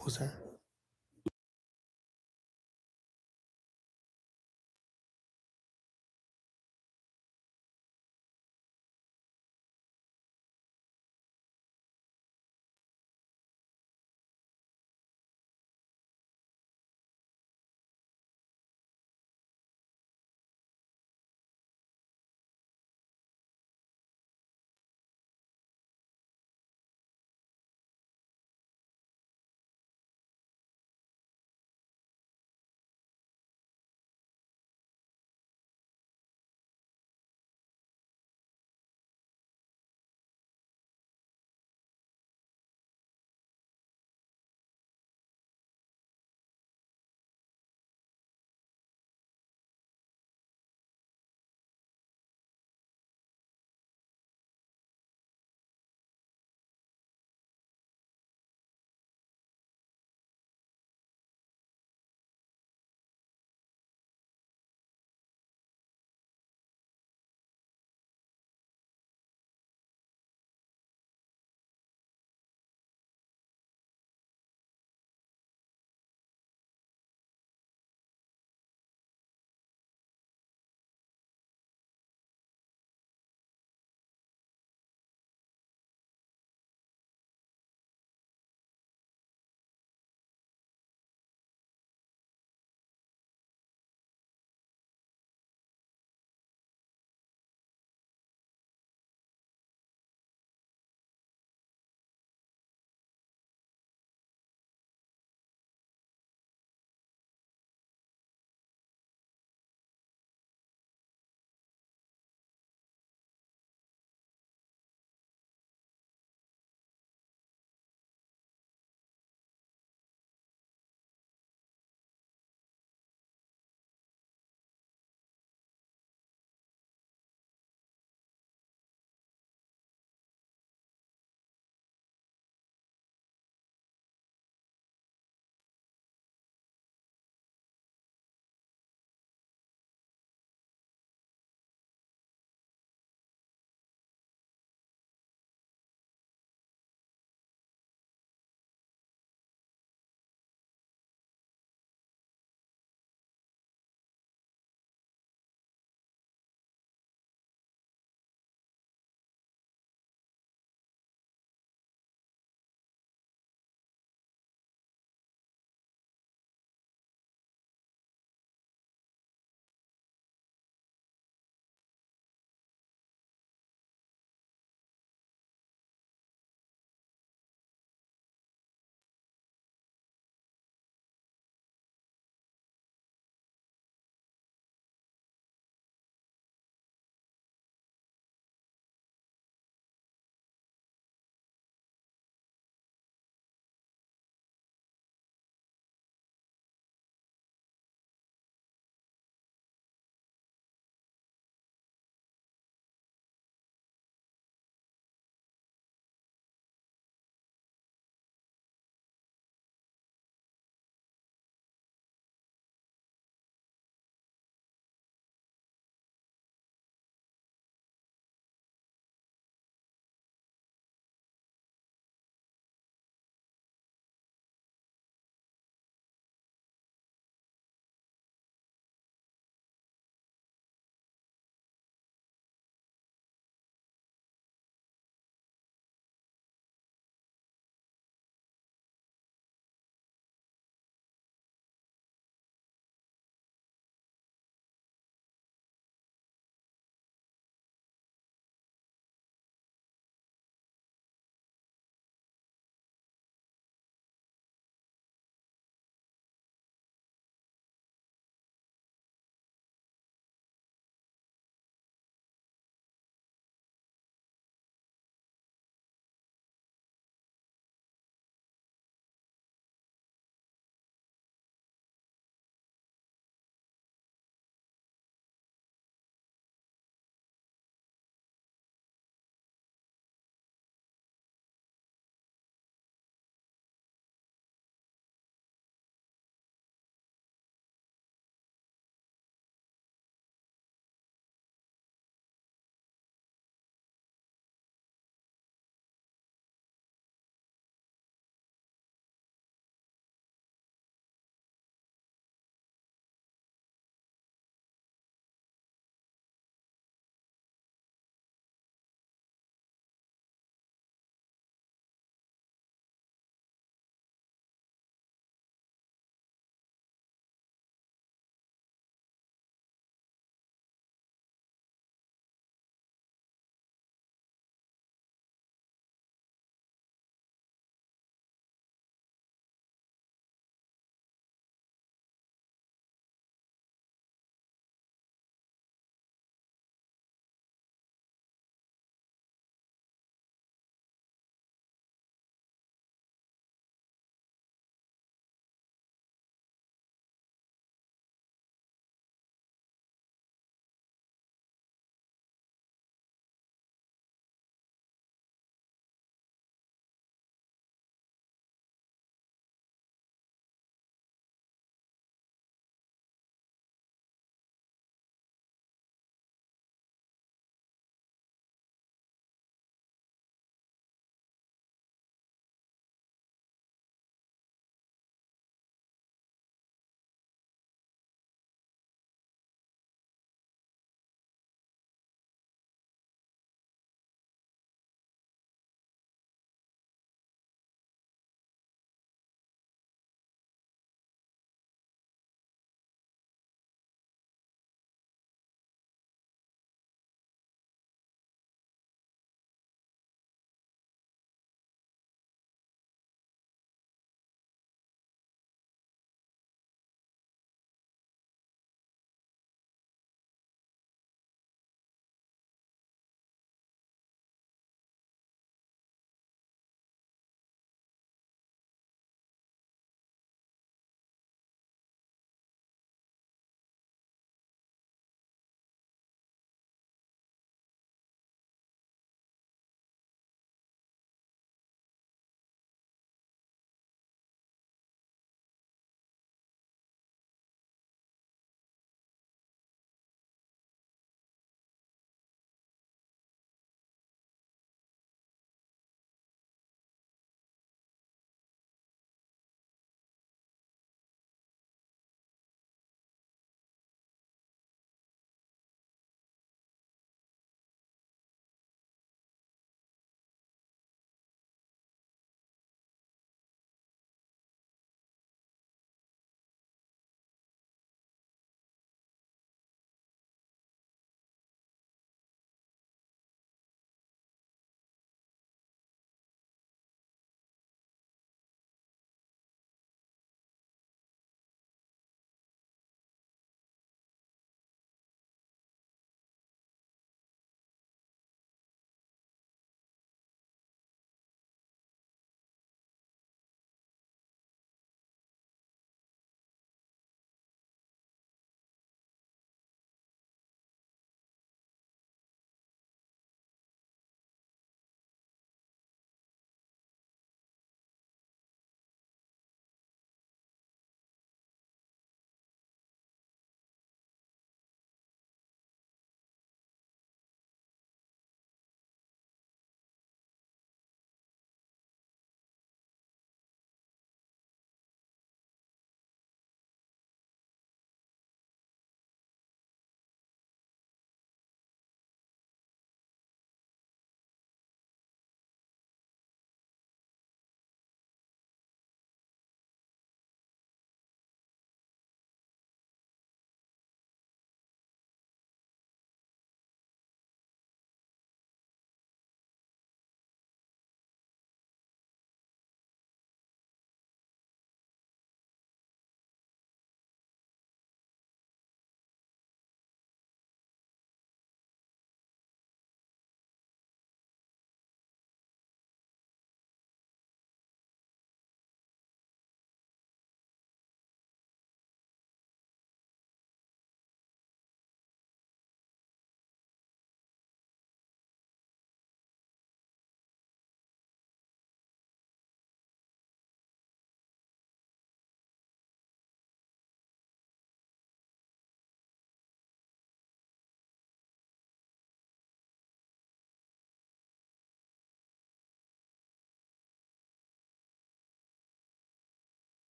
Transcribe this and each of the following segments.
José.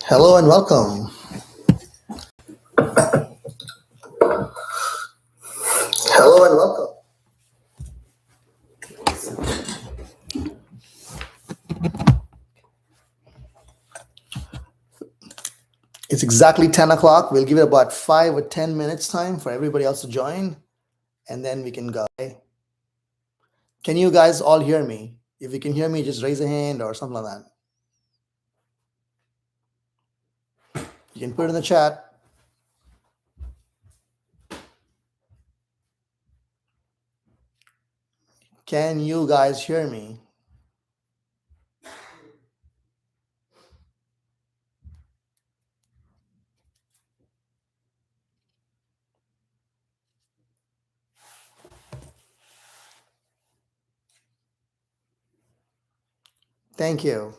Hello and welcome. Hello and welcome. It's exactly 10 o'clock. We'll give it about 5 or 10 minutes time for everybody else to join, and then we can go. Okay? Can you guys all hear me? If you can hear me, just raise a hand or something like that. You can put it in the chat. Can you guys hear me? Thank you.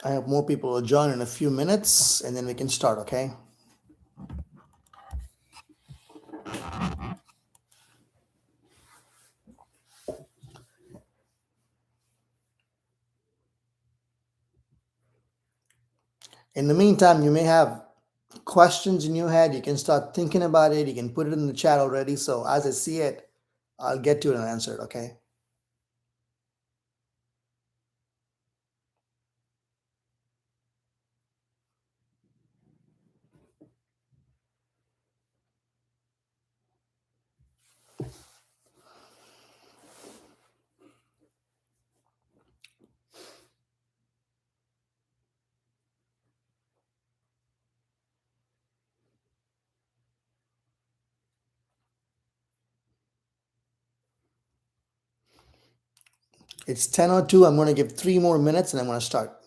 I hope more people will join in a few minutes, and then we can start, okay? In the meantime, you may have questions in your head. You can start thinking about it. You can put it in the chat already. So as I see it, I'll get to it and answer it, okay? It's 10:02. I'm going to give 3 more minutes and I'm going to start.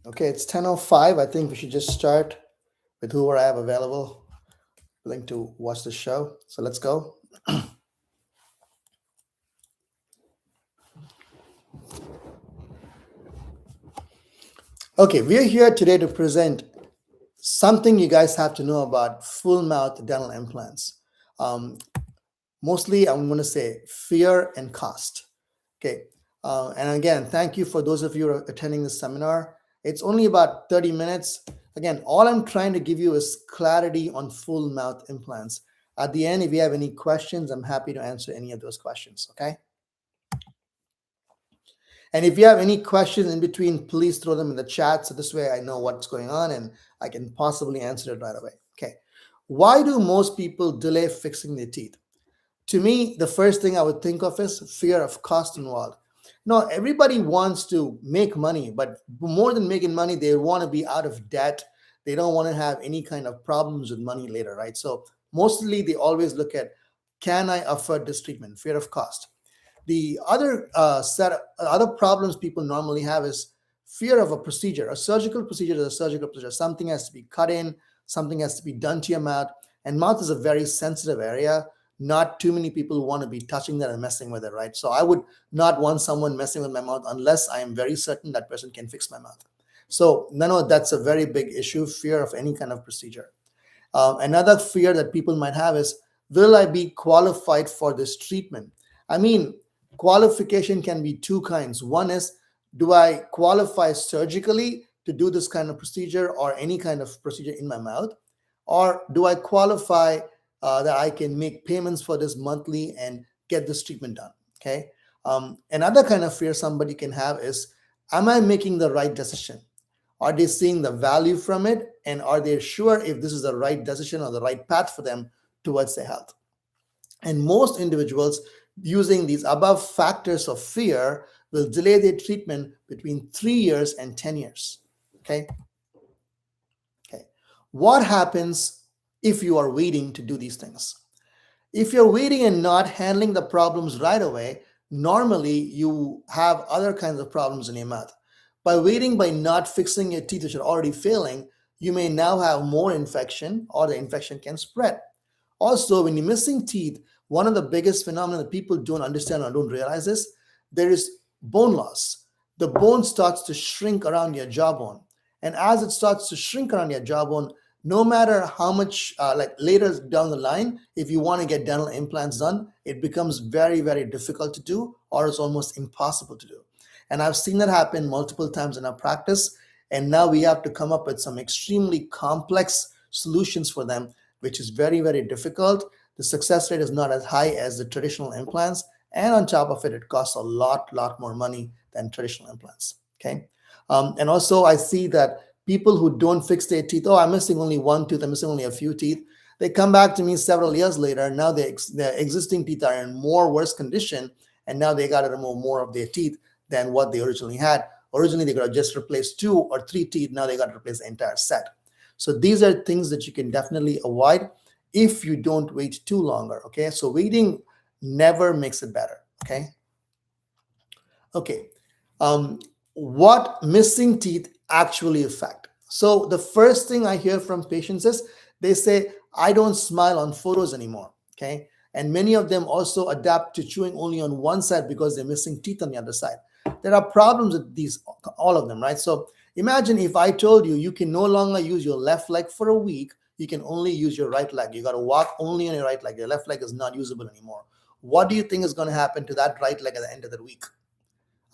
Okay, it's 10:05. I think we should just start with whoever I have available, willing to watch the show. So let's go. Okay, we're here today to present something you guys have to know about full mouth dental implants. Um, Mostly, I'm going to say fear and cost. Okay. And again, thank you for those of you who are attending this seminar. It's only about 30 minutes. Again, all I'm trying to give you is clarity on full mouth implants. At the end, if you have any questions, I'm happy to answer any of those questions. Okay. And if you have any questions in between, please throw them in the chat. So this way I know what's going on and I can possibly answer it right away. Okay. Why do most people delay fixing their teeth? To me, the first thing I would think of is fear of cost involved. No, everybody wants to make money, but more than making money, they want to be out of debt. They don't want to have any kind of problems with money later, right? So mostly they always look at, can I afford this treatment? Fear of cost. The other other problems people normally have is fear of a procedure. A surgical procedure is a surgical procedure. Something has to be cut in, something has to be done to your mouth, and mouth is a very sensitive area. Not too many people want to be touching that and messing with it, right? So I would not want someone messing with my mouth unless I am very certain that person can fix my mouth. So no, that's a very big issue, fear of any kind of procedure. Another fear that people might have is, will I be qualified for this treatment? I mean, qualification can be two kinds. One is, do I qualify surgically to do this kind of procedure or any kind of procedure in my mouth? Or do I qualify that I can make payments for this monthly and get this treatment done? Okay. Another kind of fear somebody can have is, am I making the right decision? Are they seeing the value from it? And are they sure if this is the right decision or the right path for them towards their health? And most individuals using these above factors of fear will delay their treatment between 3 years and 10 years. Okay. Okay. What happens if you are waiting to do these things? If you're waiting and not handling the problems right away, normally you have other kinds of problems in your mouth. By waiting, by not fixing your teeth which are already failing, you may now have more infection or the infection can spread. Also, when you're missing teeth, one of the biggest phenomena that people don't understand or don't realize is there is bone loss. The bone starts to shrink around your jawbone. And as it starts to shrink around your jawbone, no matter how much, like later down the line, if you want to get dental implants done, it becomes very, very difficult to do, or it's almost impossible to do. And I've seen that happen multiple times in our practice. And now we have to come up with some extremely complex solutions for them, which is very, very difficult. The success rate is not as high as the traditional implants. And on top of it, it costs a lot more money than traditional implants. Okay. And also, I see that people who don't fix their teeth, oh, I'm missing only one tooth, I'm missing only a few teeth. They come back to me several years later. Now their existing teeth are in more worse condition, and now they got to remove more of their teeth than what they originally had. Originally, they got to just replace 2 or 3 teeth. Now they got to replace the entire set. So these are things that you can definitely avoid if you don't wait too longer. Okay, so waiting never makes it better. Okay. Okay. What missing teeth actually affect? So the first thing I hear from patients is they say, I don't smile on photos anymore. Okay. And many of them also adapt to chewing only on one side because they're missing teeth on the other side. There are problems with these, all of them, right? So imagine if I told you you can no longer use your left leg for a week, you can only use your right leg. You got to walk only on your right leg. Your left leg is not usable anymore. What do you think is going to happen to that right leg at the end of the week?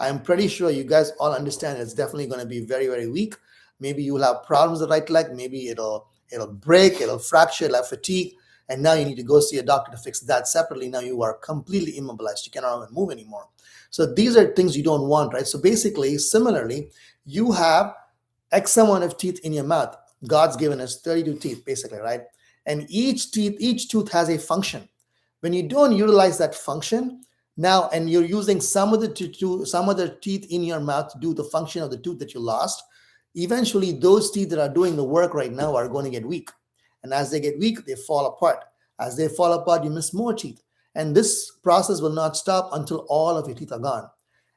I'm pretty sure you guys all understand it's definitely going to be very, very weak. Maybe you'll have problems with the right leg. Maybe it'll break, it'll fracture, it'll have fatigue. And now you need to go see a doctor to fix that separately. Now you are completely immobilized. You cannot even move anymore. So these are things you don't want, right? So basically, similarly, you have X amount of teeth in your mouth. God's given us 32 teeth, basically, right? And each tooth has a function. When you don't utilize that function, now, and you're using some of the teeth in your mouth to do the function of the tooth that you lost, eventually those teeth that are doing the work right now are going to get weak. And as they get weak, they fall apart. As they fall apart, you miss more teeth. And this process will not stop until all of your teeth are gone.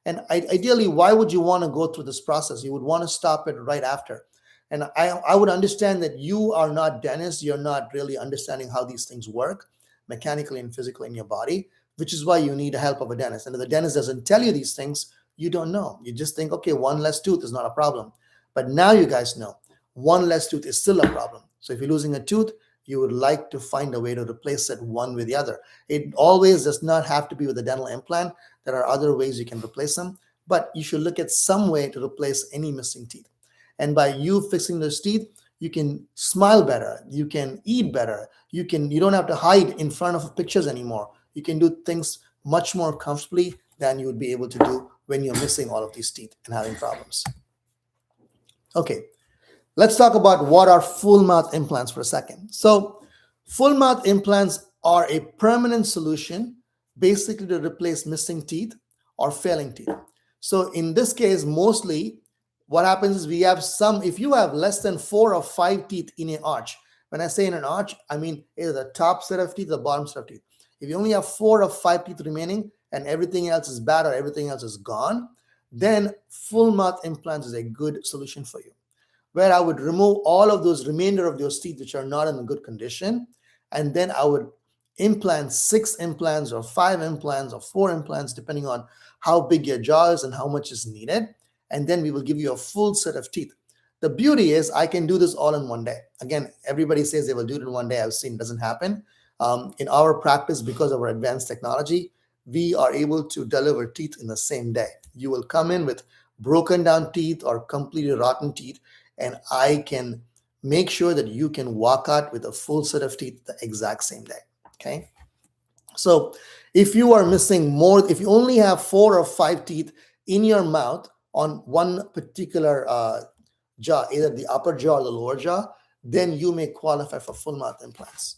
And ideally, why would you want to go through this process? You would want to stop it right after. And I would understand that you are not dentists. You're not really understanding how these things work mechanically and physically in your body. which is why you need the help of a dentist. And if the dentist doesn't tell you these things, you don't know. You just think, okay, one less tooth is not a problem. But now you guys know one less tooth is still a problem. So if you're losing a tooth, you would like to find a way to replace it one with the other. It always does not have to be with a dental implant. There are other ways you can replace them, but you should look at some way to replace any missing teeth. And by you fixing those teeth, you can smile better, you can eat better, you don't have to hide in front of pictures anymore. You can do things much more comfortably than you would be able to do when you're missing all of these teeth and having problems. Okay, let's talk about what are full mouth implants for a second. So full mouth implants are a permanent solution basically to replace missing teeth or failing teeth. So in this case, mostly what happens is we have some, if you have less than 4 or 5 teeth in an arch, when I say in an arch, I mean either the top set of teeth or the bottom set of teeth. If you only have 4 or 5 teeth remaining and everything else is bad or everything else is gone, then full mouth implants is a good solution for you, where I would remove all of those remainder of those teeth which are not in good condition, and then I would implant 6 implants or 5 implants or 4 implants depending on how big your jaw is and how much is needed, and then we will give you a full set of teeth. The beauty is I can do this all in one day. Again, everybody says they will do it in one day. I've seen it doesn't happen. In our practice, because of our advanced technology, we are able to deliver teeth in the same day. You will come in with broken down teeth or completely rotten teeth, and I can make sure that you can walk out with a full set of teeth the exact same day. Okay. So if you are missing more, if you only have 4 or 5 teeth in your mouth on one particular jaw, either the upper jaw or the lower jaw, then you may qualify for full mouth implants.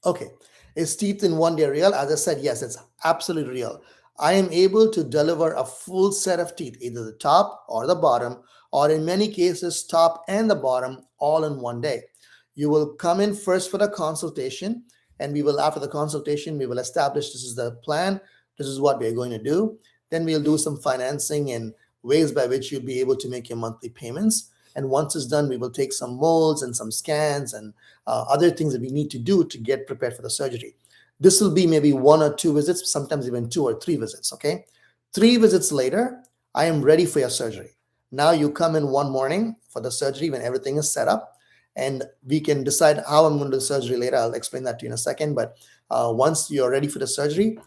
Okay, is teeth in one day real? As I said, yes, it's absolutely real. I am able to deliver a full set of teeth, either the top or the bottom, or in many cases, top and the bottom, all in one day. You will come in first for the consultation, and we will, after the consultation, we will establish this is the plan, this is what we are going to do. Then we'll do some financing and ways by which you'll be able to make your monthly payments. And once it's done, we will take some molds and some scans and other things that we need to do to get prepared for the surgery. This will be maybe 1 or 2 visits, sometimes even 2 or 3 visits, okay? 3 visits later, I am ready for your surgery. Now you come in one morning for the surgery when everything is set up, and we can decide how I'm going to do the surgery later. I'll explain that to you in a second, but once you're ready for the surgery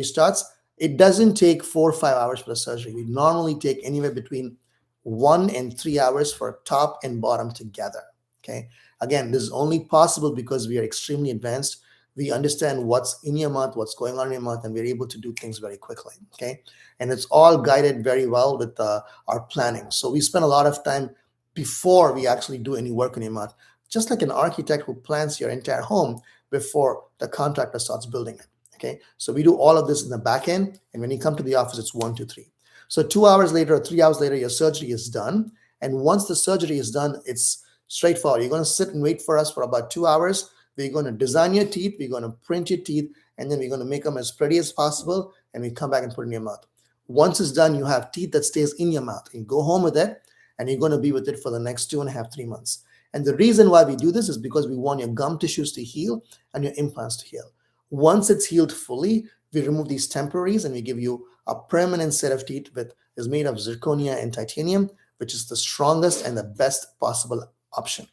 starts. It doesn't take 4 or 5 hours for the surgery. We normally take anywhere between 1 and 3 hours for top and bottom together, okay? Again, this is only possible because we are extremely advanced. We understand what's in your mouth, what's going on in your mouth, and we're able to do things very quickly, okay? And it's all guided very well with our planning. So we spend a lot of time before we actually do any work in your mouth, just like an architect who plans your entire home before the contractor starts building it, okay? So we do all of this in the back end, and when you come to the office, it's 1, 2, 3. So 2 hours later or 3 hours later, your surgery is done. And once the surgery is done, it's straightforward. You're going to sit and wait for us for about 2 hours. We're going to design your teeth, we're going to print your teeth, and then we're going to make them as pretty as possible, and we come back and put it in your mouth. Once it's done, you have teeth that stays in your mouth. You go home with it, and you're going to be with it for the next 2.5, 3 months. And the reason why we do this is because we want your gum tissues to heal and your implants to heal. Once it's healed fully, we remove these temporaries and we give you a permanent set of teeth that is made of zirconia and titanium, which is the strongest and the best possible option,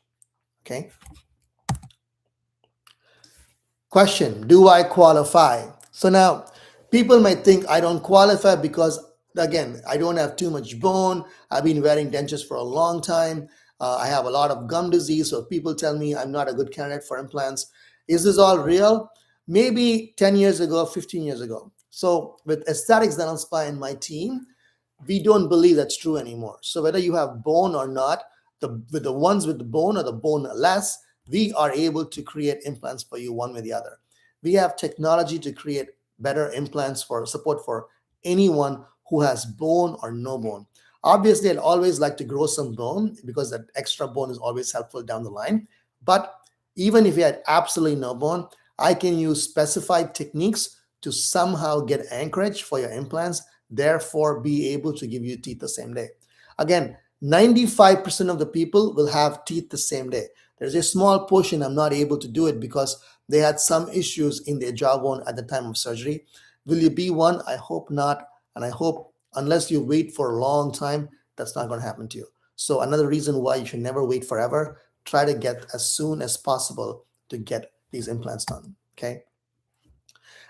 okay? Question, do I qualify? So now, people might think I don't qualify because, again, I don't have too much bone. I've been wearing dentures for a long time. I have a lot of gum disease, so people tell me I'm not a good candidate for implants. Is this all real? Maybe 10 years ago, 15 years ago. So with Aesthetics Dental Spa and my team, we don't believe that's true anymore. So whether you have bone or not, with the ones with the bone or the bone less, we are able to create implants for you one way or the other. We have technology to create better implants for support for anyone who has bone or no bone. Obviously, I'd always like to grow some bone because that extra bone is always helpful down the line. But even if you had absolutely no bone, I can use specified techniques to somehow get anchorage for your implants, therefore be able to give you teeth the same day. Again, 95% of the people will have teeth the same day. There's a small portion I'm not able to do it because they had some issues in their jawbone at the time of surgery. Will you be one? I hope not. And I hope, unless you wait for a long time, that's not going to happen to you. So, another reason why you should never wait forever, try to get as soon as possible to get these implants done. Okay.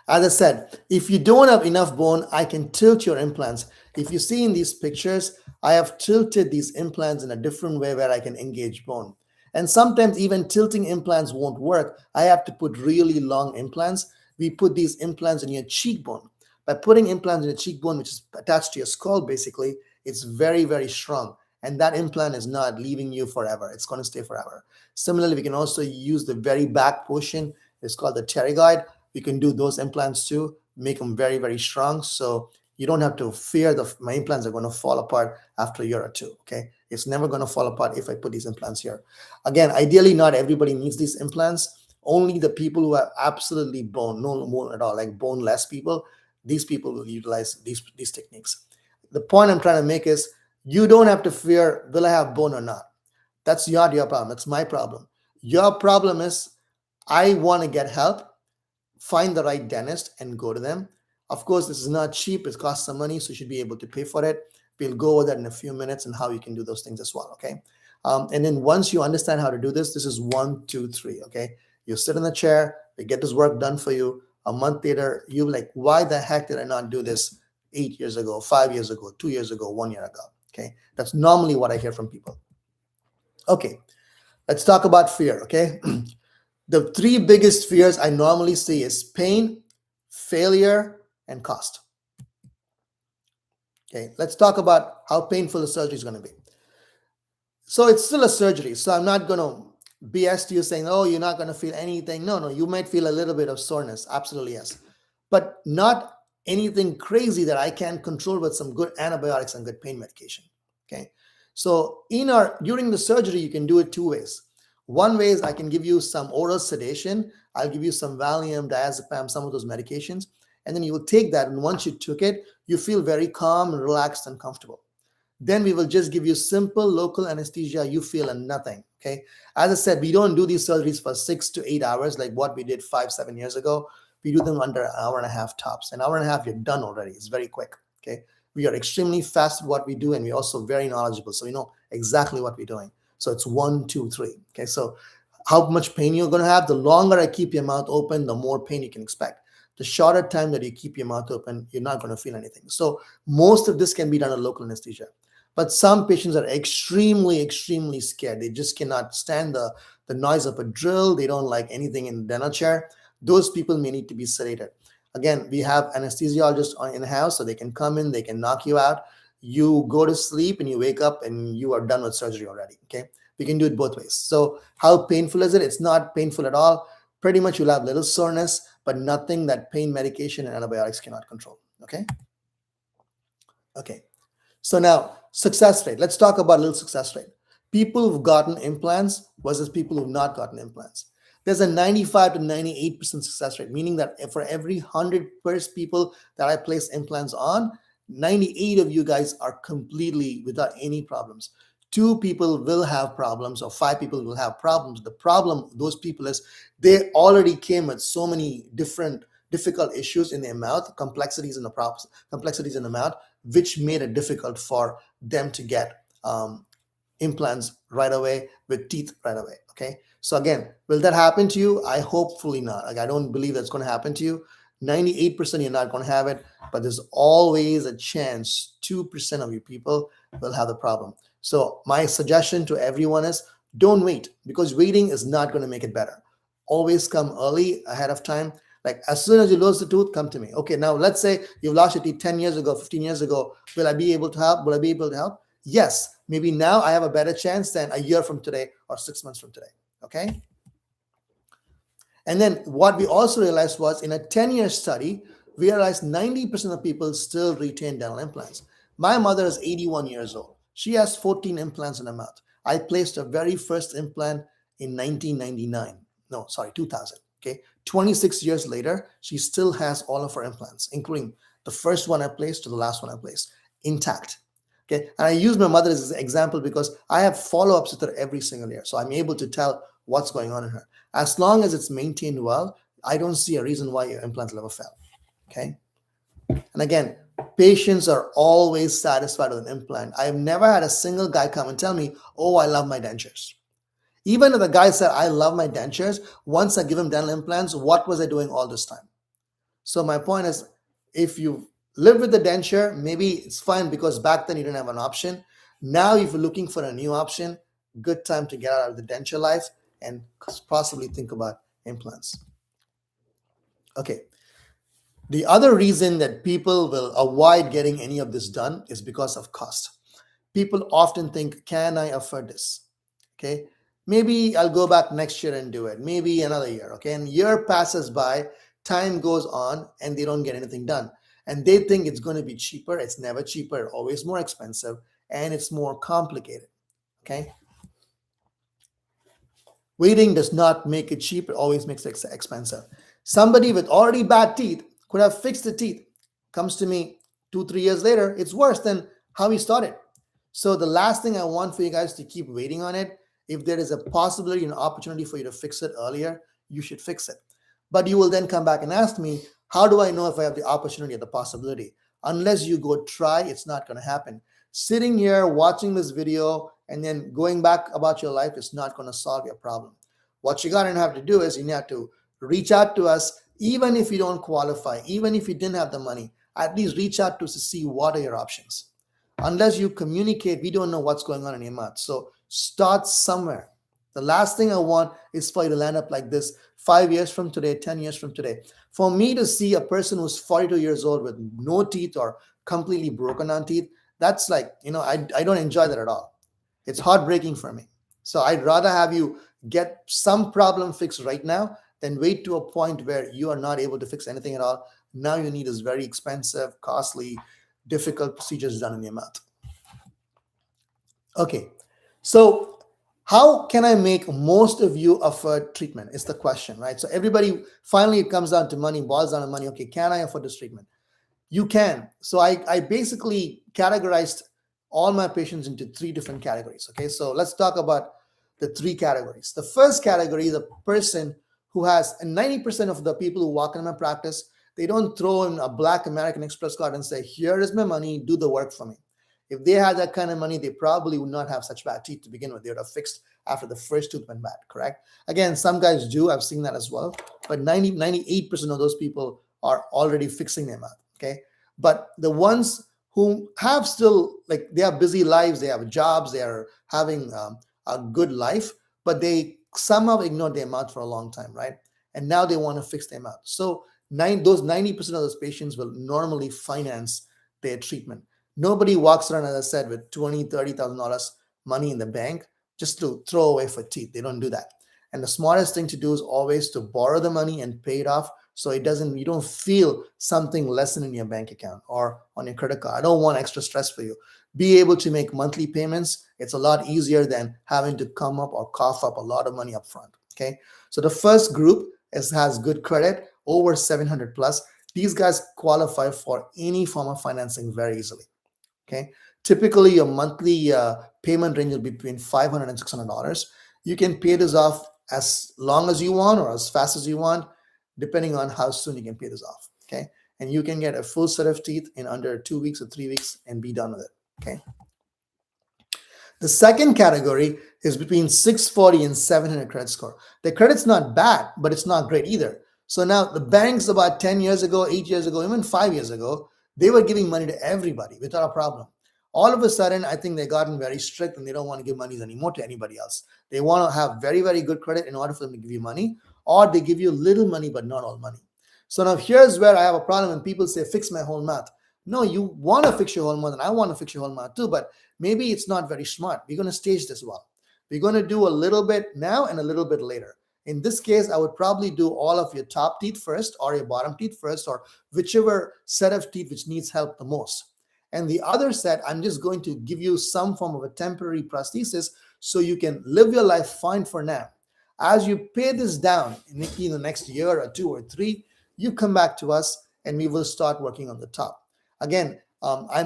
As I said, if you don't have enough bone, I can tilt your implants. If you see in these pictures, I have tilted these implants in a different way where I can engage bone. And sometimes even tilting implants won't work. I have to put really long implants. We put these implants in your cheekbone. By putting implants in your cheekbone, which is attached to your skull, basically, it's very, very strong. And that implant is not leaving you forever. It's going to stay forever. Similarly, we can also use the very back portion. It's called the pterygoid. We can do those implants too, make them very, very strong. So you don't have to fear that my implants are going to fall apart after a year or two. Okay. It's never going to fall apart if I put these implants here. Again, ideally, not everybody needs these implants. Only the people who have absolutely bone, no bone at all, like boneless people, these people will utilize these techniques. The point I'm trying to make is you don't have to fear, will I have bone or not? That's not your problem. That's my problem. Your problem is I want to get help, find the right dentist and go to them. Of course, this is not cheap. It costs some money, so you should be able to pay for it. We'll go over that in a few minutes and how you can do those things as well, okay? And then once you understand how to do this is 1, 2, 3, okay? You sit in the chair, they get this work done for you. A month later, you're like, why the heck did I not do this 8 years ago, 5 years ago, 2 years ago, 1 year ago, okay? That's normally what I hear from people. Okay, let's talk about fear, okay? The three biggest fears I normally see is pain, failure, and cost. Okay, let's talk about how painful the surgery is going to be. So it's still a surgery. So I'm not going to BS to you saying, oh, you're not going to feel anything. No, you might feel a little bit of soreness. Absolutely, yes. But not anything crazy that I can't control with some good antibiotics and good pain medication. Okay. So during the surgery, you can do it two ways. One way is I can give you some oral sedation. I'll give you some Valium, diazepam, some of those medications. And then you will take that. And once you took it, you feel very calm and relaxed and comfortable. Then we will just give you simple local anesthesia. You feel nothing. Okay. As I said, we don't do these surgeries for 6 to 8 hours like what we did 5, 7 years ago. We do them under an hour and a half tops. An hour and a half, you're done already. It's very quick. Okay. We are extremely fast at what we do, and we're also very knowledgeable. So we know exactly what we're doing. So it's 1, 2, 3. Okay. So how much pain you're going to have, the longer I keep your mouth open, the more pain you can expect. The shorter time that you keep your mouth open, you're not going to feel anything. So most of this can be done at local anesthesia. But some patients are extremely, extremely scared. They just cannot stand the noise of a drill. They don't like anything in the dental chair. Those people may need to be sedated. Again, we have anesthesiologists in-house, so they can come in, they can knock you out. You go to sleep and you wake up and you are done with surgery already, okay? We can do it both ways. So how painful is it? It's not painful at all. Pretty much you'll have little soreness, but nothing that pain medication and antibiotics cannot control, okay? Okay. So now, success rate. Let's talk about a little success rate. People who've gotten implants versus people who've not gotten implants. There's a 95 to 98% success rate, meaning that for every 100 people that I place implants on, 98 of you guys are completely without any problems. 2 people will have problems, or 5 people will have problems. The problem with those people is they already came with so many difficult issues in their mouth, complexities in the mouth, which made it difficult for them to get implants right away with teeth right away. Okay. So again, will that happen to you? I hopefully not. Like, I don't believe that's going to happen to you. 98% you're not going to have it, but there's always a chance 2% of you people will have the problem. So my suggestion to everyone is don't wait, because waiting is not going to make it better. Always come early, ahead of time. Like, as soon as you lose the tooth, come to me. Okay, now let's say you've lost your teeth 10 years ago, 15 years ago. Will I be able to help? Will I be able to help? Yes. Maybe now I have a better chance than a year from today or 6 months from today. Okay. And then what we also realized was, in a 10-year study, we realized 90% of people still retain dental implants. My mother is 81 years old. She has 14 implants in her mouth. I placed her very first implant in 1999. No, sorry, 2000. Okay. 26 years later, she still has all of her implants, including the first one I placed to the last one I placed, intact. Okay. And I use my mother as an example because I have follow-ups with her every single year. So I'm able to tell what's going on in her. As long as it's maintained well, I don't see a reason why your implants will ever fail. Okay. And again, patients are always satisfied with an implant. I have never had a single guy come and tell me, oh, I love my dentures. Even if the guy said, I love my dentures, once I give him dental implants, what was I doing all this time? So my point is, if you live with the denture, maybe it's fine because back then you didn't have an option. Now, if you're looking for a new option, good time to get out of the denture life and possibly think about implants. Okay. The other reason that people will avoid getting any of this done is because of cost. People often think, can I afford this? Okay. Maybe I'll go back next year and do it. Maybe another year. Okay. And year passes by, time goes on, and they don't get anything done. And they think it's going to be cheaper. It's never cheaper, always more expensive, and it's more complicated. Okay. Waiting does not make it cheap, it always makes it expensive. Somebody with already bad teeth could have fixed the teeth, comes to me 2, 3 years later, it's worse than how he started. So the last thing I want for you guys to keep waiting on it. If there is a possibility and opportunity for you to fix it earlier, you should fix it. But you will then come back and ask me, how do I know if I have the opportunity or the possibility? Unless you go try, it's not going to happen. Sitting here watching this video and then going back about your life is not going to solve your problem. What you're going to have to do is you have to reach out to us, even if you don't qualify, even if you didn't have the money, at least reach out to us to see what are your options. Unless you communicate, we don't know what's going on in your mouth. So start somewhere. The last thing I want is for you to land up like this 5 years from today, 10 years from today. For me to see a person who's 42 years old with no teeth or completely broken down teeth, that's like, I don't enjoy that at all. It's heartbreaking for me. So I'd rather have you get some problem fixed right now than wait to a point where you are not able to fix anything at all. Now you need is very expensive, costly, difficult procedures done in your mouth. Okay, so how can I make most of you afford treatment is the question, right? So everybody, finally it comes down to money, boils down to money. Okay, can I afford this treatment? You can. So I basically categorized all my patients into 3 different categories. Okay, so let's talk about the 3 categories. The first category is a person who has, and 90% of the people who walk in my practice, they don't throw in a black American Express card and say, here is my money, do the work for me. If they had that kind of money, they probably would not have such bad teeth to begin with. They would have fixed after the first tooth went bad, correct? Again, some guys do. I've seen that as well. But 98% of those people are already fixing their mouth, okay? But the ones who have still, like, they have busy lives, they have jobs, they are having a good life, but they somehow ignored their mouth for a long time, right? And now they want to fix their mouth. So those 90% of those patients will normally finance their treatment. Nobody walks around, as I said, with $20,000, $30,000 money in the bank just to throw away for teeth. They don't do that. And the smartest thing to do is always to borrow the money and pay it off, so you don't feel something lessen in your bank account or on your credit card. I don't want extra stress for you. Be able to make monthly payments. It's a lot easier than having to come up or cough up a lot of money up front. Okay. So the first group has good credit, over 700 plus. These guys qualify for any form of financing very easily. Okay. Typically, your monthly payment range will be between $500 and $600. You can pay this off as long as you want or as fast as you want, depending on how soon you can pay this off. Okay. And you can get a full set of teeth in under 2 weeks or 3 weeks and be done with it. Okay. The second category is between 640 and 700 credit score. The credit's not bad, but it's not great either. So now the banks about 10 years ago, 8 years ago, even 5 years ago, they were giving money to everybody without a problem. All of a sudden, I think they've gotten very strict and they don't want to give money anymore to anybody else. They want to have very, very good credit in order for them to give you money, or they give you little money, but not all money. So now here's where I have a problem when people say, fix my whole mouth. No, you want to fix your whole mouth, and I want to fix your whole mouth too, but maybe it's not very smart. We're going to stage this well. We're going to do a little bit now and a little bit later. In this case, I would probably do all of your top teeth first or your bottom teeth first, or whichever set of teeth which needs help the most. And the other set, I'm just going to give you some form of a temporary prosthesis so you can live your life fine for now. As you pay this down in the next year or 2 or 3, you come back to us and we will start working on the top. Again,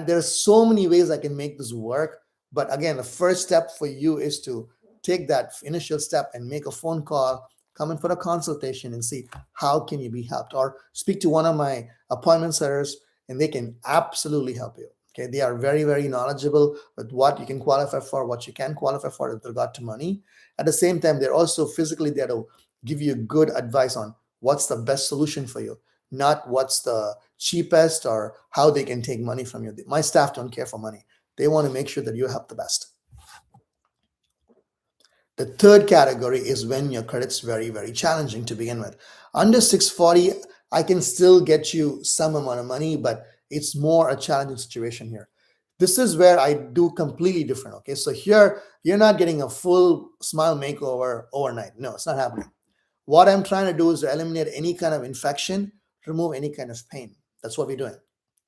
there's so many ways I can make this work. But again, the first step for you is to take that initial step and make a phone call, come in for a consultation and see how can you be helped, or speak to one of my appointment setters and they can absolutely help you. Okay, they are very, very knowledgeable with what you can qualify for, what you can qualify for with regard to money. At the same time, they're also physically there to give you good advice on what's the best solution for you, not what's the cheapest or how they can take money from you. My staff don't care for money. They want to make sure that you help the best. The third category is when your credit's very, very challenging to begin with. Under 640, I can still get you some amount of money, but it's more a challenging situation here. This is where I do completely different. Okay, so here you're not getting a full smile makeover overnight. No, it's not happening. What I'm trying to do is to eliminate any kind of infection, remove any kind of pain. That's what we're doing.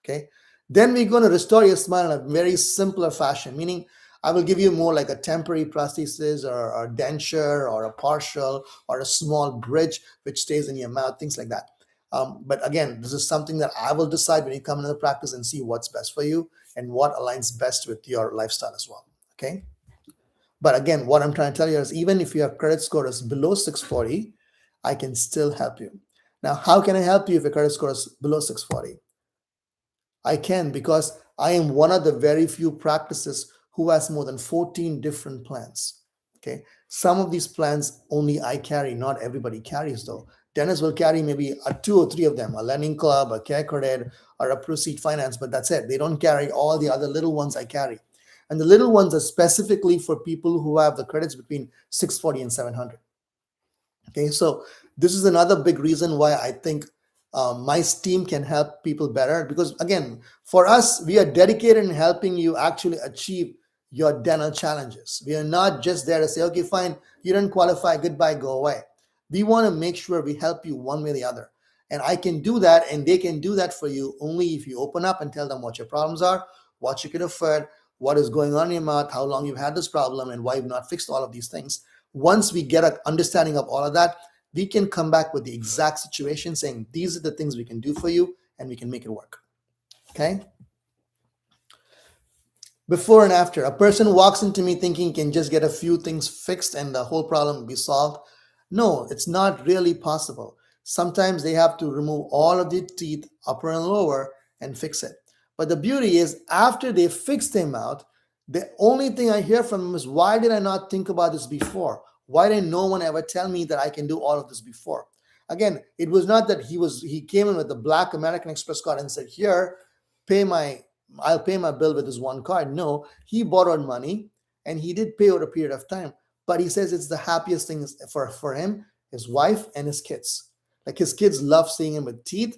Okay. Then we're going to restore your smile in a very simpler fashion, meaning I will give you more like a temporary prosthesis or a denture or a partial or a small bridge which stays in your mouth, things like that. But again, this is something that I will decide when you come into the practice and see what's best for you and what aligns best with your lifestyle as well. Okay. But again, what I'm trying to tell you is even if your credit score is below 640, I can still help you. Now, how can I help you if your credit score is below 640? I can because I am one of the very few practices who has more than 14 different plans. Okay. Some of these plans only I carry, not everybody carries though. Dentists will carry maybe two or three of them, a lending club, a care credit, or a proceed finance, but that's it. They don't carry all the other little ones I carry. And the little ones are specifically for people who have the credits between 640 and 700. Okay, so this is another big reason why I think my team can help people better, because again, for us, we are dedicated in helping you actually achieve your dental challenges. We are not just there to say, okay, fine, you didn't qualify, goodbye, go away. We want to make sure we help you one way or the other. And I can do that, and they can do that for you only if you open up and tell them what your problems are, what you can afford, what is going on in your mouth, how long you've had this problem, and why you've not fixed all of these things. Once we get an understanding of all of that, we can come back with the exact situation saying, these are the things we can do for you, and we can make it work. Okay? Before and after, a person walks into me thinking he can just get a few things fixed and the whole problem will be solved. No, it's not really possible. Sometimes they have to remove all of the teeth, upper and lower, and fix it. But the beauty is, after they fix their mouth, the only thing I hear from them is, why did I not think about this before? Why didn't no one ever tell me that I can do all of this before? Again, it was not that he came in with the black American Express card and said, here, pay my I'll pay my bill with this one card. No, he borrowed money and he did pay over a period of time. But he says it's the happiest thing for him, his wife, and his kids. Like his kids love seeing him with teeth.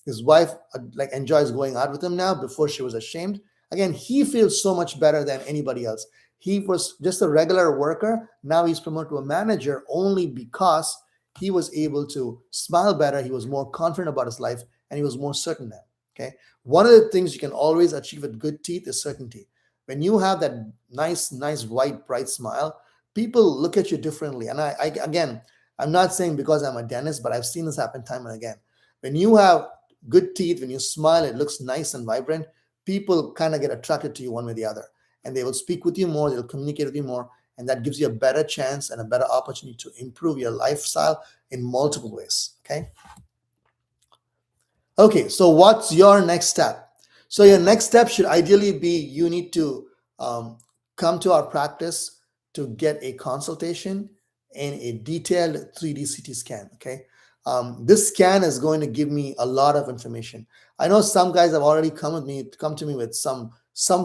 His wife like enjoys going out with him now. Before she was ashamed. Again, he feels so much better than anybody else. He was just a regular worker. Now he's promoted to a manager only because he was able to smile better. He was more confident about his life and he was more certain now. Okay. One of the things you can always achieve with good teeth is certainty. When you have that nice, white, bright smile, people look at you differently. And again, I'm not saying because I'm a dentist, but I've seen this happen time and again. When you have good teeth, when you smile, it looks nice and vibrant. People kind of get attracted to you one way or the other. And they will speak with you more, they'll communicate with you more. And that gives you a better chance and a better opportunity to improve your lifestyle in multiple ways. Okay. Okay, so what's your next step? So your next step should ideally be you need to um, come to our practice to get a consultation and a detailed 3D CT scan. Okay, this scan is going to give me a lot of information. I know some guys have already come to me with some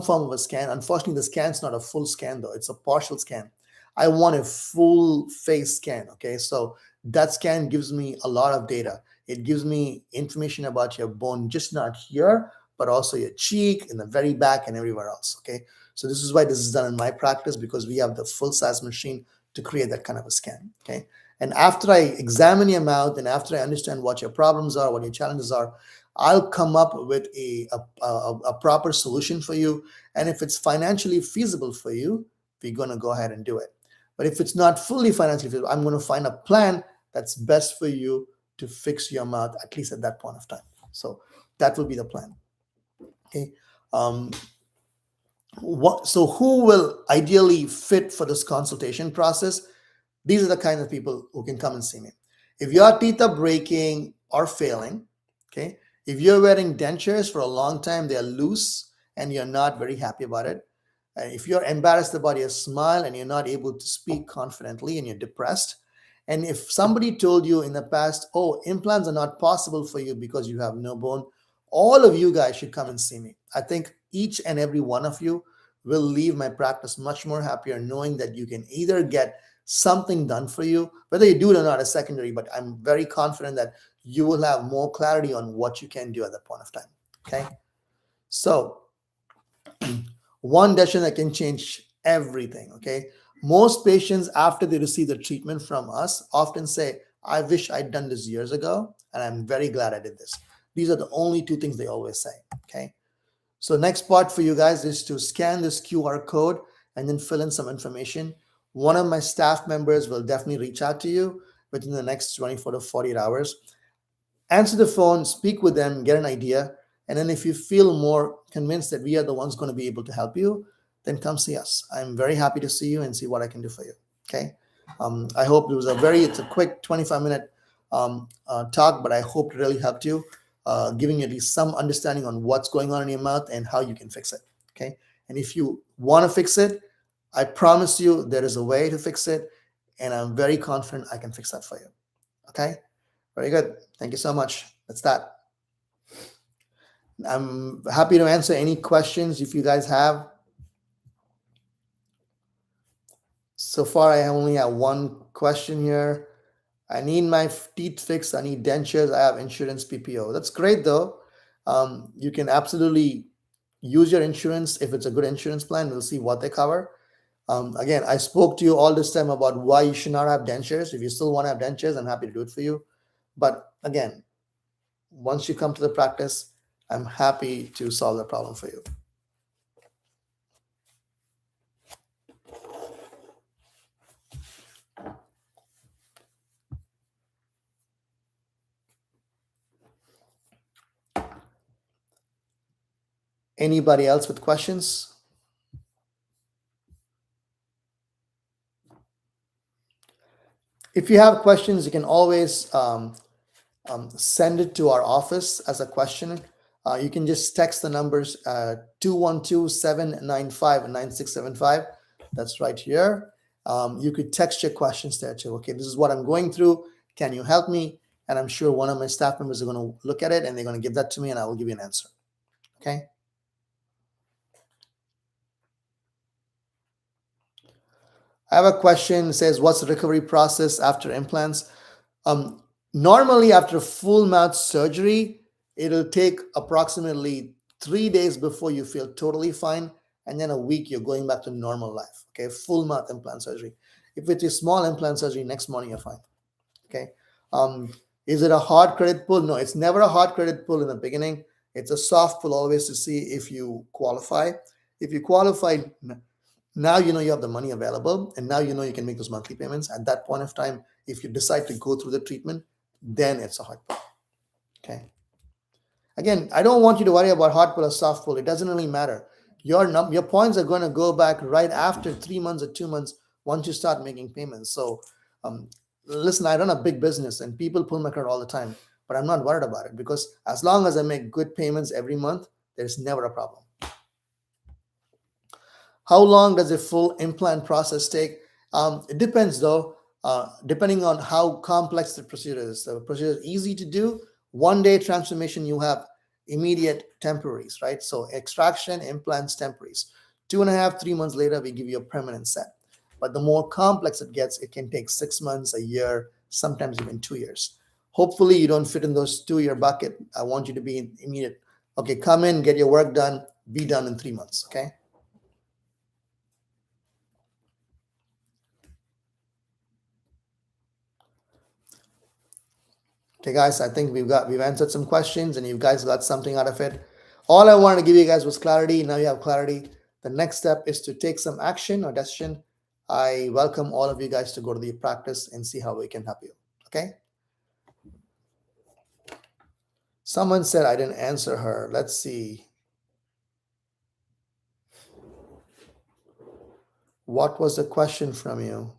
form of a scan. Unfortunately, the scan's not a full scan though; it's a partial scan. I want a full face scan. Okay, so that scan gives me a lot of data. It gives me information about your bone, just not here, but also your cheek, in the very back, and everywhere else. Okay. So this is why this is done in my practice, because we have the full size machine to create that kind of a scan. Okay. And after I examine your mouth and after I understand what your problems are, what your challenges are, I'll come up with a proper solution for you. And if it's financially feasible for you, we're going to go ahead and do it. But if it's not fully financially feasible, I'm going to find a plan that's best for you to fix your mouth, at least at that point of time. So that will be the plan. Okay. Um, So who will ideally fit for this consultation process? These are the kind of people who can come and see me. If your teeth are breaking or failing, okay, if you're wearing dentures for a long time, they are loose and you're not very happy about it, if you're embarrassed about your smile and you're not able to speak confidently and you're depressed, and if somebody told you in the past, oh, implants are not possible for you because you have no bone, all of you guys should come and see me. I think each and every one of you will leave my practice much more happier knowing that you can either get something done for you, whether you do it or not is secondary, but I'm very confident that you will have more clarity on what you can do at that point of time. Okay. So one decision that can change everything. Okay. Most patients, after they receive the treatment from us, often say, I wish I'd done this years ago, and I'm very glad I did this. These are the only two things they always say. Okay. So next part for you guys is to scan this QR code and then fill in some information. One of my staff members will definitely reach out to you within the next 24 to 48 hours. Answer the phone, speak with them, get an idea. And then if you feel more convinced that we are the ones going to be able to help you, then come see us. I'm very happy to see you and see what I can do for you. Okay. I hope it's a quick 25-minute talk, but I hope it really helped you, giving you at least some understanding on what's going on in your mouth and how you can fix it. Okay. And if you want to fix it, I promise you there is a way to fix it. And I'm very confident I can fix that for you. Okay. Very good. Thank you so much. That's that. I'm happy to answer any questions if you guys have. So far, I only have one question here. I need my teeth fixed. I need dentures. I have insurance PPO. That's great though. You can absolutely use your insurance if it's a good insurance plan. We'll see what they cover. Again, I spoke to you all this time about why you should not have dentures. If you still want to have dentures, I'm happy to do it for you. But again, once you come to the practice, I'm happy to solve the problem for you. Anybody else with questions? If you have questions, you can always send it to our office as a question. You can just text the numbers 212-795-9675. That's right here. You could text your questions there too. Okay, this is what I'm going through. Can you help me? And I'm sure one of my staff members are going to look at it and they're going to give that to me and I will give you an answer. Okay. I have a question. It says, what's the recovery process after implants? Um, Normally, after full mouth surgery, it'll take approximately 3 days before you feel totally fine, and then a week you're going back to normal life. Okay, full mouth implant surgery. If it's a small implant surgery, next morning you're fine. Okay. Um, is it a hard credit pull? No, it's never a hard credit pull in the beginning. It's a soft pull always to see if you qualify. If you qualify, now you know you have the money available, and now you know you can make those monthly payments. At that point of time, if you decide to go through the treatment, then it's a hard pull. Okay. Again, I don't want you to worry about hard pull or soft pull. It doesn't really matter. Your points are going to go back right after 3 months or 2 months once you start making payments. So, um, listen, I run a big business and people pull my card all the time, but I'm not worried about it because as long as I make good payments every month, there's never a problem. How long does a full implant process take? It depends though, depending on how complex the procedure is. The procedure is easy to do. 1 day transformation, you have immediate temporaries, right? So extraction, implants, temporaries. 2.5, 3 months later, we give you a permanent set. But the more complex it gets, it can take 6 months, a year, sometimes even 2 years. Hopefully you don't fit in those 2 year bucket. I want you to be immediate. Okay, come in, get your work done, be done in 3 months, okay? Okay, guys, I think we've answered some questions and you guys got something out of it. All I wanted to give you guys was clarity. Now you have clarity. The next step is to take some action or decision. I welcome all of you guys to go to the practice and see how we can help you. Okay. Someone said I didn't answer her. Let's see. What was the question from you?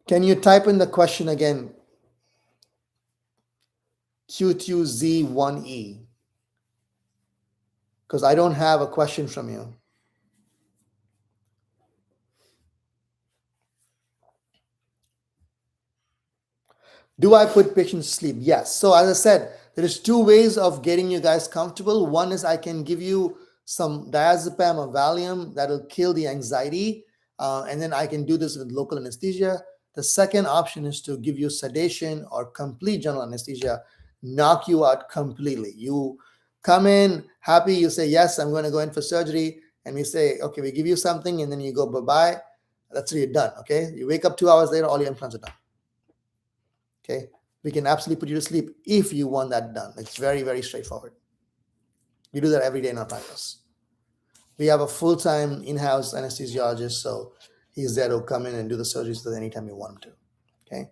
Can you type in the question again? Q2Z1E, because I don't have a question from you. Do I put patients to sleep? Yes. So as I said, there is two ways of getting you guys comfortable. One is I can give you some diazepam or Valium that will kill the anxiety, and then I can do this with local anesthesia. The second option is to give you sedation or complete general anesthesia, knock you out completely. You come in happy, you say, yes, I'm going to go in for surgery. And we say, okay, we give you something, and then you go bye-bye. That's it, you're done. Okay. You wake up 2 hours later, all your implants are done. Okay, we can absolutely put you to sleep if you want that done. It's very, very straightforward. We do that every day in our practice. We have a full-time in-house anesthesiologist, so he's there to come in and do the surgeries anytime you want him to. Okay.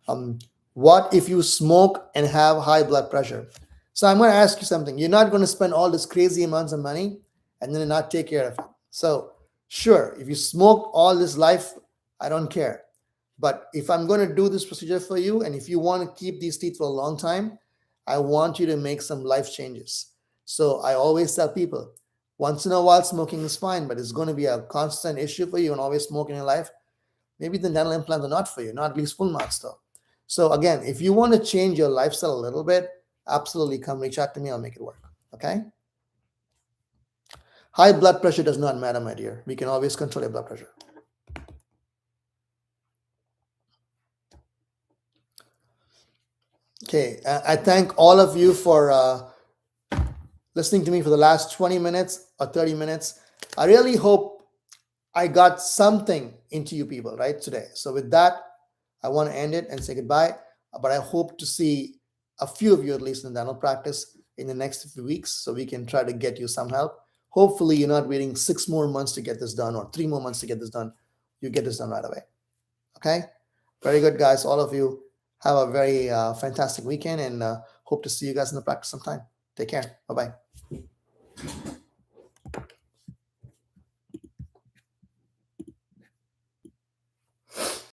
Um, what if you smoke and have high blood pressure? So I'm going to ask you something. You're not going to spend all this crazy amounts of money and then not take care of it. So sure, if you smoke all this life, I don't care. But if I'm going to do this procedure for you, and if you want to keep these teeth for a long time, I want you to make some life changes. So I always tell people, once in a while, smoking is fine, but it's going to be a constant issue for you and always smoke in your life. Maybe the dental implants are not for you, not at least full marks though. So again, if you want to change your lifestyle a little bit, absolutely come reach out to me. I'll make it work. Okay. High blood pressure does not matter, my dear. We can always control your blood pressure. Okay. I thank all of you for listening to me for the last 20 minutes or 30 minutes. I really hope I got something into you people, right, today. So with that, I want to end it and say goodbye. But I hope to see a few of you at least in dental practice in the next few weeks so we can try to get you some help. Hopefully, you're not waiting 6 more months to get this done or 3 more months to get this done. You get this done right away. Okay? Very good, guys. All of you have a very fantastic weekend and hope to see you guys in the practice sometime. Take care. Bye bye.